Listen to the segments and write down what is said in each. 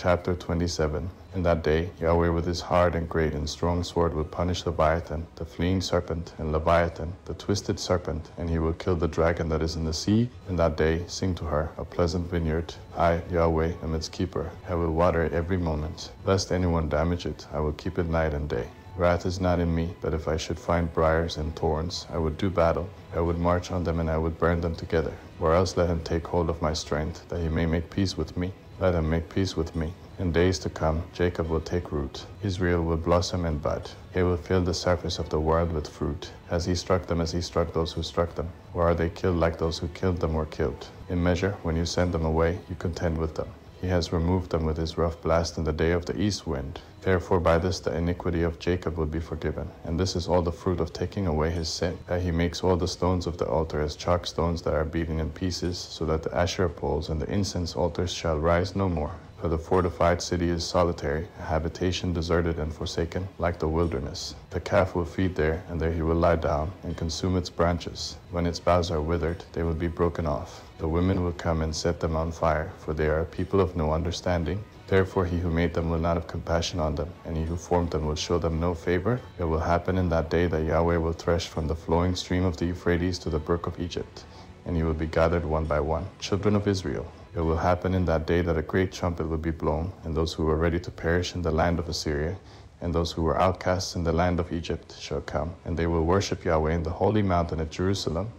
Chapter 27. In that day, Yahweh with his hard and great and strong sword will punish Leviathan, the fleeing serpent, and Leviathan, the twisted serpent, and he will kill the dragon that is in the sea. In that day, sing to her, a pleasant vineyard. I, Yahweh, am its keeper. I will water it every moment. Lest anyone damage it, I will keep it night and day. Wrath is not in me, but if I should find briars and thorns, I would do battle. I would march on them and I would burn them together. Or else let him take hold of my strength, that he may make peace with me. Let him make peace with me. In days to come, Jacob will take root. Israel will blossom and bud. He will fill the surface of the world with fruit. Has he struck them as he struck those who struck them? Or are they killed like those who killed them were killed? In measure, when you send them away, you contend with them. He has removed them with his rough blast in the day of the east wind. Therefore by this the iniquity of Jacob will be forgiven. And this is all the fruit of taking away his sin, that he makes all the stones of the altar as chalk stones that are beaten in pieces, so that the Asherah poles and the incense altars shall rise no more. For the fortified city is solitary, a habitation deserted and forsaken, like the wilderness. The calf will feed there, and there he will lie down, and consume its branches. When its boughs are withered, they will be broken off. The women will come and set them on fire, for they are a people of no understanding. Therefore he who made them will not have compassion on them, and he who formed them will show them no favor. It will happen in that day that Yahweh will thresh from the flowing stream of the Euphrates to the brook of Egypt, and he will be gathered one by one. Children of Israel, it will happen in that day that a great trumpet will be blown, and those who were ready to perish in the land of Assyria, and those who were outcasts in the land of Egypt shall come, and they will worship Yahweh in the holy mountain at Jerusalem.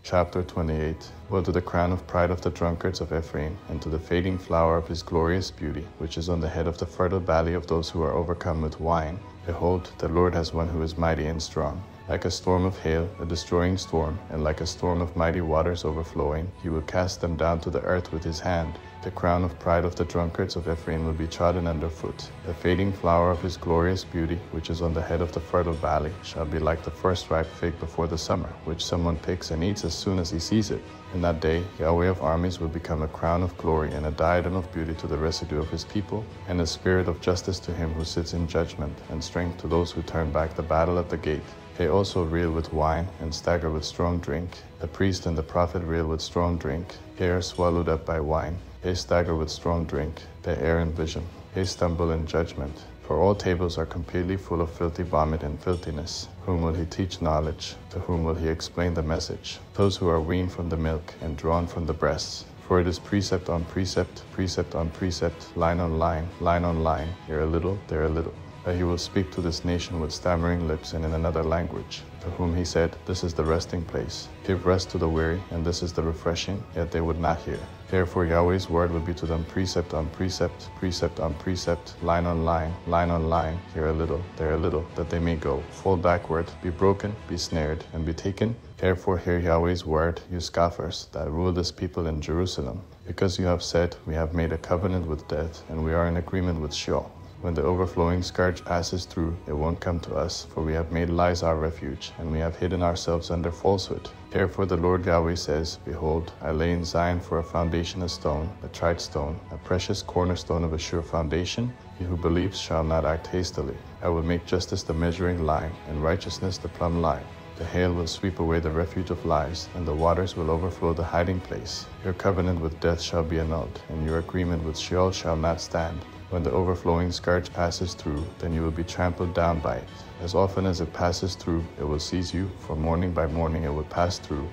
Chapter 28. Woe to the crown of pride of the drunkards of Ephraim, and to the fading flower of his glorious beauty, which is on the head of the fertile valley of those who are overcome with wine. Behold, the Lord has one who is mighty and strong. Like a storm of hail, a destroying storm, and like a storm of mighty waters overflowing, he will cast them down to the earth with his hand. The crown of pride of the drunkards of Ephraim will be trodden underfoot. The fading flower of his glorious beauty, which is on the head of the fertile valley, shall be like the first ripe fig before the summer, which someone picks and eats as soon as he sees it. In that day, Yahweh of armies will become a crown of glory and a diadem of beauty to the residue of his people, and a spirit of justice to him who sits in judgment, and strength to those who turn back the battle at the gate. They also reel with wine and stagger with strong drink. The priest and the prophet reel with strong drink. They are swallowed up by wine. They stagger with strong drink. They err in vision. They stumble in judgment. For all tables are completely full of filthy vomit and filthiness. Whom will he teach knowledge? To whom will he explain the message? Those who are weaned from the milk and drawn from the breasts. For it is precept on precept, precept on precept, line on line, line on line, here a little, there a little. That he will speak to this nation with stammering lips and in another language. To whom he said, this is the resting place. Give rest to the weary, and this is the refreshing, yet they would not hear. Therefore Yahweh's word will be to them precept on precept, precept on precept, line on line, line on line, here a little, there a little, that they may go, fall backward, be broken, be snared, and be taken. Therefore hear Yahweh's word, you scoffers, that rule this people in Jerusalem. Because you have said, we have made a covenant with death, and we are in agreement with Sheol. When the overflowing scourge passes through, it won't come to us, for we have made lies our refuge, and we have hidden ourselves under falsehood. Therefore the Lord Yahweh says, behold, I lay in Zion for a foundation a stone, a tried stone, a precious cornerstone of a sure foundation. He who believes shall not act hastily. I will make justice the measuring line, and righteousness the plumb line. The hail will sweep away the refuge of lies, and the waters will overflow the hiding place. Your covenant with death shall be annulled, and your agreement with Sheol shall not stand. When the overflowing scourge passes through, then you will be trampled down by it. As often as it passes through, it will seize you, for morning by morning it will pass through,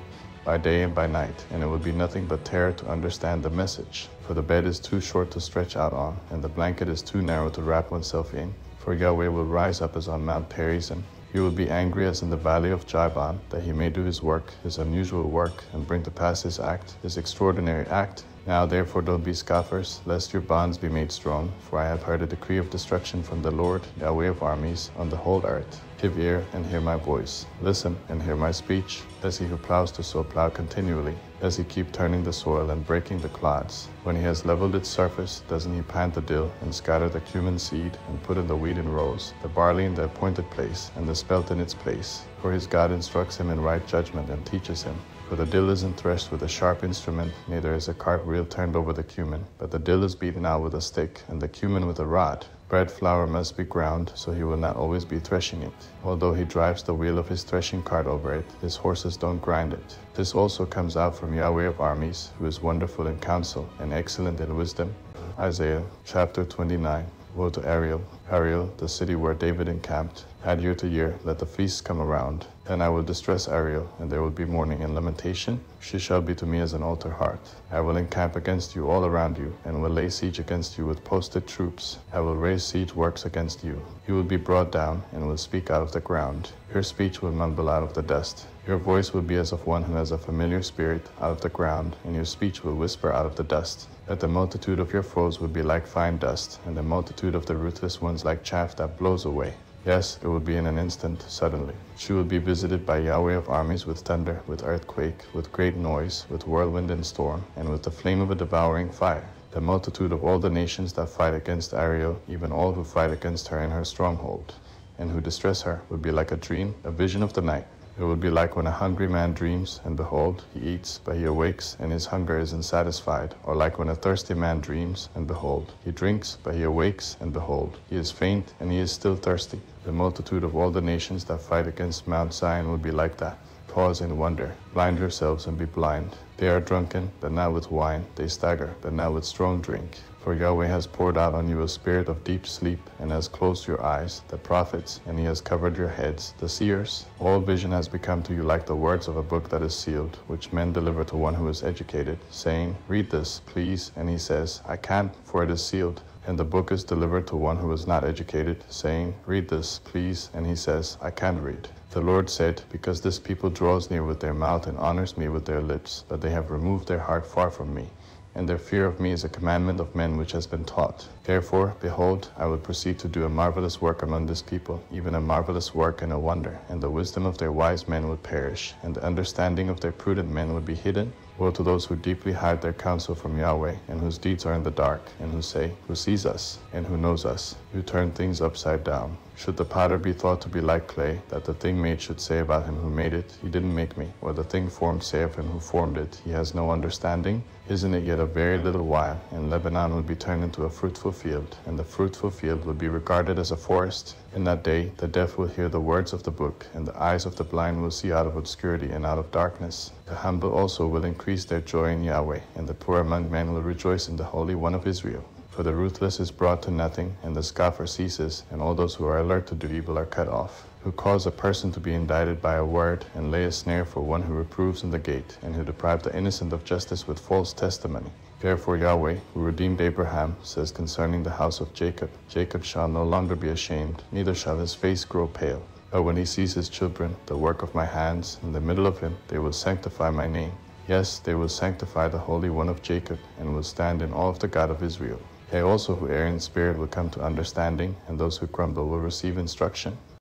by day and by night, and it will be nothing but terror to understand the message. For the bed is too short to stretch out on, and the blanket is too narrow to wrap oneself in. For Yahweh will rise up as on Mount Perizim. He will be angry as in the valley of Jabon, that he may do his work, his unusual work, and bring to pass his act, his extraordinary act. Now therefore don't be scoffers, lest your bonds be made strong, for I have heard a decree of destruction from the Lord, Yahweh of armies, on the whole earth. Give ear and hear my voice. Listen and hear my speech. Does he who plows the soil plow continually? Does he keep turning the soil and breaking the clods? When he has leveled its surface, doesn't he plant the dill and scatter the cumin seed and put in the wheat in rows, the barley in the appointed place, and the spelt in its place? For his God instructs him in right judgment and teaches him. For the dill isn't threshed with a sharp instrument, neither is a cart wheel turned over the cumin, but the dill is beaten out with a stick, and the cumin with a rod. Bread flour must be ground, so he will not always be threshing it. Although he drives the wheel of his threshing cart over it, his horses don't grind it. This also comes out from Yahweh of armies, who is wonderful in counsel and excellent in wisdom, Isaiah chapter 29. Woe to Ariel, Ariel, the city where David encamped. Add year to year, let the feasts come around. Then I will distress Ariel, and there will be mourning and lamentation. She shall be to me as an altar heart. I will encamp against you all around you, and will lay siege against you with posted troops. I will raise siege works against you. You will be brought down, and will speak out of the ground. Your speech will mumble out of the dust. Your voice will be as of one who has a familiar spirit out of the ground, and your speech will whisper out of the dust. That the multitude of your foes will be like fine dust, and the multitude of the ruthless ones like chaff that blows away. Yes, it will be in an instant, suddenly. She will be visited by Yahweh of armies with thunder, with earthquake, with great noise, with whirlwind and storm, and with the flame of a devouring fire. The multitude of all the nations that fight against Ariel, even all who fight against her in her stronghold, and who distress her, will be like a dream, a vision of the night. It will be like when a hungry man dreams, and behold, he eats, but he awakes, and his hunger is unsatisfied. Or like when a thirsty man dreams, and behold, he drinks, but he awakes, and behold, he is faint, and he is still thirsty. The multitude of all the nations that fight against Mount Zion will be like that. Pause and wonder. Blind yourselves and be blind. They are drunken, but not with wine. They stagger, but not with strong drink. For Yahweh has poured out on you a spirit of deep sleep, and has closed your eyes, the prophets, and he has covered your heads, the seers. All vision has become to you like the words of a book that is sealed, which men deliver to one who is educated, saying, Read this, please. And he says, I can't, for it is sealed. And the book is delivered to one who is not educated, saying, Read this, please. And he says, I can't read. The Lord said, Because this people draws near with their mouth and honors me with their lips, but they have removed their heart far from me. And their fear of me is a commandment of men which has been taught. Therefore, behold, I will proceed to do a marvelous work among this people, even a marvelous work and a wonder. And the wisdom of their wise men will perish, and the understanding of their prudent men will be hidden. Woe to those who deeply hide their counsel from Yahweh, and whose deeds are in the dark, and who say, Who sees us, and who knows us, who turn things upside down. Should the potter be thought to be like clay, that the thing made should say about him who made it, He didn't make me, or the thing formed say of him who formed it, He has no understanding? Isn't it yet a very little while, and Lebanon will be turned into a fruitful field, and the fruitful field will be regarded as a forest? In that day the deaf will hear the words of the book, and the eyes of the blind will see out of obscurity and out of darkness. The humble also will increase their joy in Yahweh, and the poor among men will rejoice in the Holy One of Israel. For the ruthless is brought to nothing, and the scoffer ceases, and all those who are alert to do evil are cut off. Who cause a person to be indicted by a word, and lay a snare for one who reproves in the gate, and who deprive the innocent of justice with false testimony. Therefore Yahweh, who redeemed Abraham, says concerning the house of Jacob, Jacob shall no longer be ashamed, neither shall his face grow pale. But when he sees his children, the work of my hands, in the middle of him, they will sanctify my name. Yes, they will sanctify the Holy One of Jacob, and will stand in awe of the God of Israel. They also who err in spirit will come to understanding, and those who grumble will receive instruction.